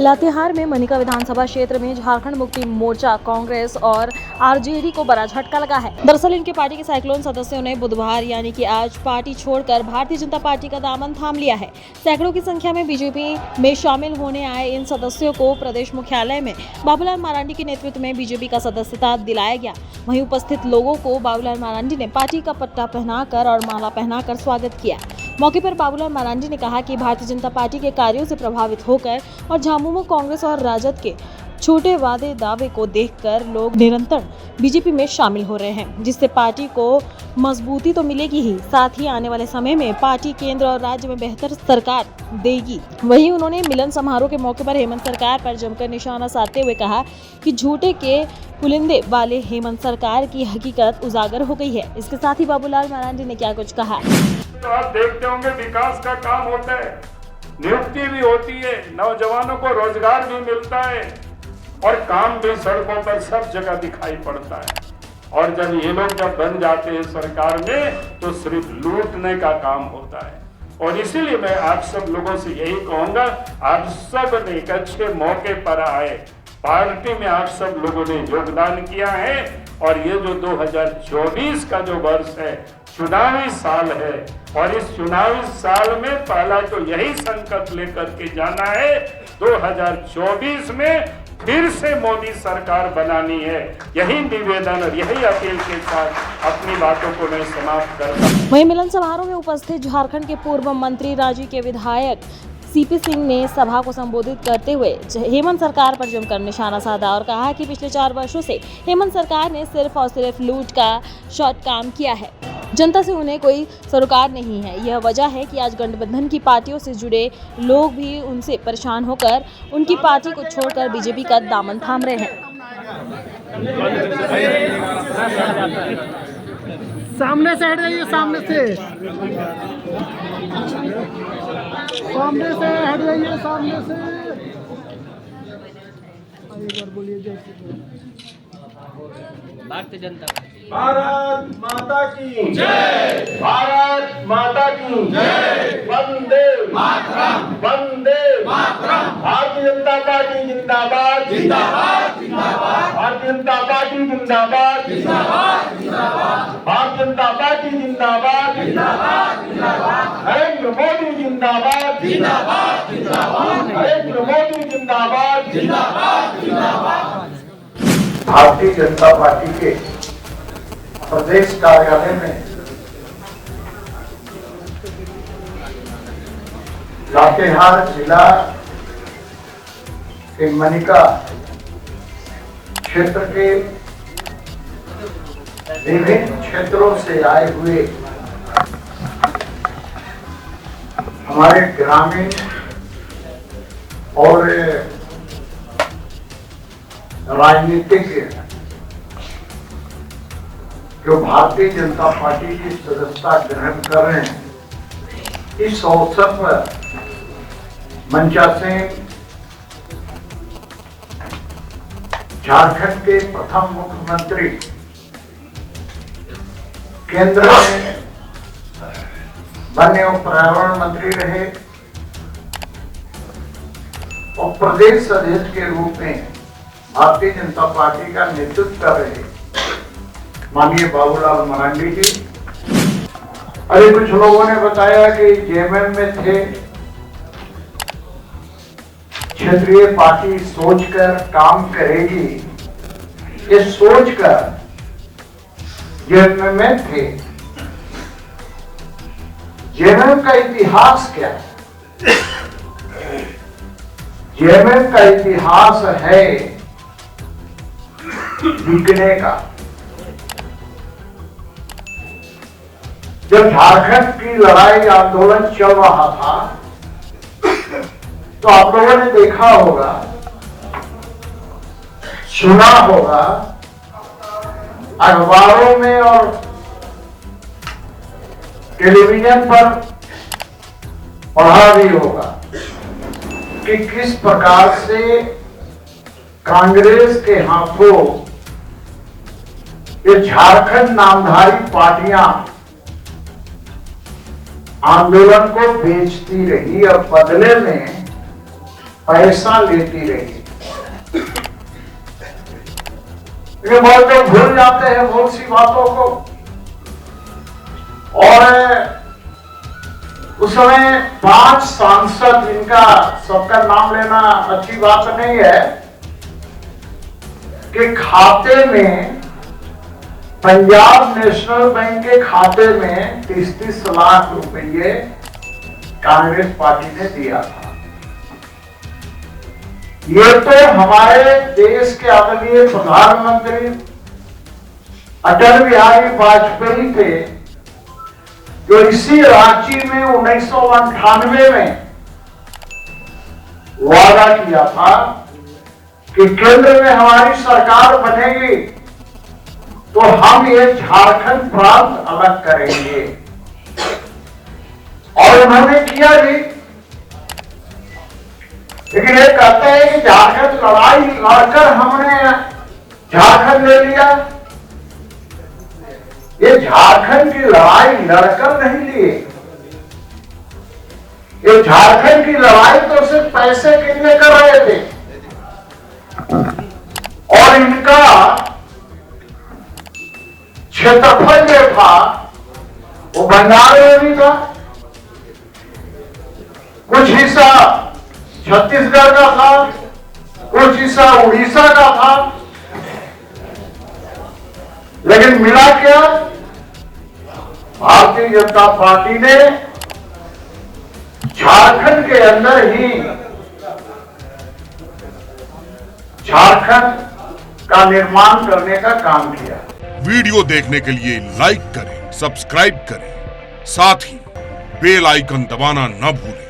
लातेहार में मनिका विधानसभा क्षेत्र में झारखंड मुक्ति मोर्चा, कांग्रेस और आरजेडी को बड़ा झटका लगा है। दरअसल इनके पार्टी के साइक्लोन सदस्यों ने बुधवार यानी कि आज पार्टी छोड़कर भारतीय जनता पार्टी का दामन थाम लिया है। सैकड़ों की संख्या में बीजेपी में शामिल होने आए इन सदस्यों को प्रदेश मुख्यालय में बाबूलाल मरांडी के नेतृत्व में बीजेपी का सदस्यता दिलाया गया। वहीं उपस्थित लोगों को बाबूलाल मरांडी ने पार्टी का पट्टा पहनाकर और माला पहनाकर स्वागत किया। मौके पर बाबूलाल मरांडी ने कहा कि भारतीय जनता पार्टी के कार्यों से प्रभावित होकर और झामुमो, कांग्रेस और राजद के छोटे वादे दावे को देखकर लोग निरंतर बीजेपी में शामिल हो रहे हैं, जिससे पार्टी को मजबूती तो मिलेगी ही, साथ ही आने वाले समय में पार्टी केंद्र और राज्य में बेहतर सरकार देगी। वहीं उन्होंने मिलन समारोह के मौके पर हेमंत सरकार पर जमकर निशाना साधते हुए कहा कि झूठे के पुलिंदे वाले हेमंत सरकार की हकीकत उजागर हो गई है। इसके साथ ही बाबूलाल मरांडी ने क्या कुछ कहा। तो आप देखते होंगे विकास का काम होता है, नियुक्ति भी होती है, नौजवानों को रोजगार भी मिलता है और काम भी सड़कों पर सब जगह दिखाई पड़ता है। और जब ये लोग बन जाते हैं सरकार में तो सिर्फ लूटने का काम होता है। और इसीलिए मैं आप सब लोगों से यही कहूंगा, आप सब ने एक अच्छे मौके पर आए, पार्टी में आप सब लोगों ने योगदान किया है और ये जो 2024 का जो वर्ष है, चुनावी साल है और इस चुनावी साल में पहला तो यही संकल्प लेकर के जाना है, 2024 में फिर से मोदी सरकार बनानी है। यही निवेदन और यही अपील के साथ अपनी बातों को मैं समाप्त करता हूं। वहीं मिलन समारोह में उपस्थित झारखंड के पूर्व मंत्री रांची के विधायक सीपी सिंह ने सभा को संबोधित करते हुए हेमंत सरकार पर जमकर निशाना साधा और कहा कि पिछले 4 वर्षों से हेमंत सरकार ने सिर्फ और सिर्फ लूट का शॉर्ट काम किया है। जनता से उन्हें कोई सरोकार नहीं है। यह वजह है कि आज गठबंधन की पार्टियों से जुड़े लोग भी उनसे परेशान होकर उनकी पार्टी को छोड़कर बीजेपी का दामन थाम रहे हैं। सामने से हट जाइए, सामने से हट जाइए, सामने से एक बार बोलिए जय श्री राम। भारतीय जनता भारत माता की जय, भारत माता की जय, वंदे मातरम, वंदे मातरम। भारतीय जनता पार्टी जिंदाबाद, जिंदाबाद, जिंदाबाद। भारतीय जनता पार्टी जिंदाबाद, जिंदाबाद, जिंदाबाद। भारतीय जनता पार्टी जिंदाबाद, जिंदाबाद, जिंदाबाद। नरेंद्र मोदी जिंदाबाद, जिंदाबाद, जिंदाबाद। नरेंद्र मोदी जिंदाबाद, जिंदाबाद, जिंदाबाद। भारतीय जनता पार्टी के प्रदेश कार्यालय में लातेहार जिला के मनिका क्षेत्र के विभिन्न क्षेत्रों से आए हुए हमारे ग्रामीण और राजनीतिक जो भारतीय जनता पार्टी की सदस्यता ग्रहण कर रहे हैं, इस अवसर पर मंचा से झारखंड के प्रथम मुख्यमंत्री, केंद्र में वन एवं पर्यावरण मंत्री रहे और प्रदेश अध्यक्ष के रूप में भारतीय जनता पार्टी का नेतृत्व कर रहे माननीय बाबूलाल मरांडी जी। अरे कुछ लोगों ने बताया कि जेएमएम में थे, क्षेत्रीय पार्टी सोचकर काम करेगी, ये सोचकर जेएमएम में थे। जेएमएम का इतिहास क्या है? जेएमएम का इतिहास है बिकने का। जब झारखंड की लड़ाई आंदोलन चल रहा था तो आप लोगों ने देखा होगा, सुना होगा, अखबारों में और टेलीविजन पर पढ़ा भी होगा कि किस प्रकार से कांग्रेस के हाथों ये झारखंड नामधारी पार्टियां आंदोलन को बेचती रही और बदले में पैसा लेती रही। ये बहुत लोग भूल जाते हैं बहुत सी बातों को। और उस समय 5 सांसद, इनका सबका नाम लेना अच्छी बात नहीं है, कि खाते में, पंजाब नेशनल बैंक के खाते में 30-30 लाख रुपए कांग्रेस पार्टी ने दिया था। ये तो हमारे देश के आदरणीय प्रधानमंत्री अटल बिहारी वाजपेयी थे, जो इसी रांची में 1998 में वादा किया था कि केंद्र में हमारी सरकार बनेगी तो हम ये झारखंड प्रांत अलग करेंगे, और उन्होंने किया भी। लेकिन ये कहते हैं कि झारखंड लड़ाई लड़कर हमने झारखंड ले लिया। ये झारखंड की लड़ाई लड़कर नहीं लिए, ये झारखंड की लड़ाई तो सिर्फ पैसे के लिए कर रहे थे। और इनका क्षेत्रफल जो था वो बंगाल में भी था, कुछ हिस्सा छत्तीसगढ़ का था, कुछ हिस्सा उड़ीसा का था। लेकिन मिला क्या, भारतीय जनता पार्टी ने झारखंड के अंदर ही झारखंड का निर्माण करने का काम किया। वीडियो देखने के लिए लाइक करें, सब्सक्राइब करें, साथ ही बेल आइकन दबाना न भूलें।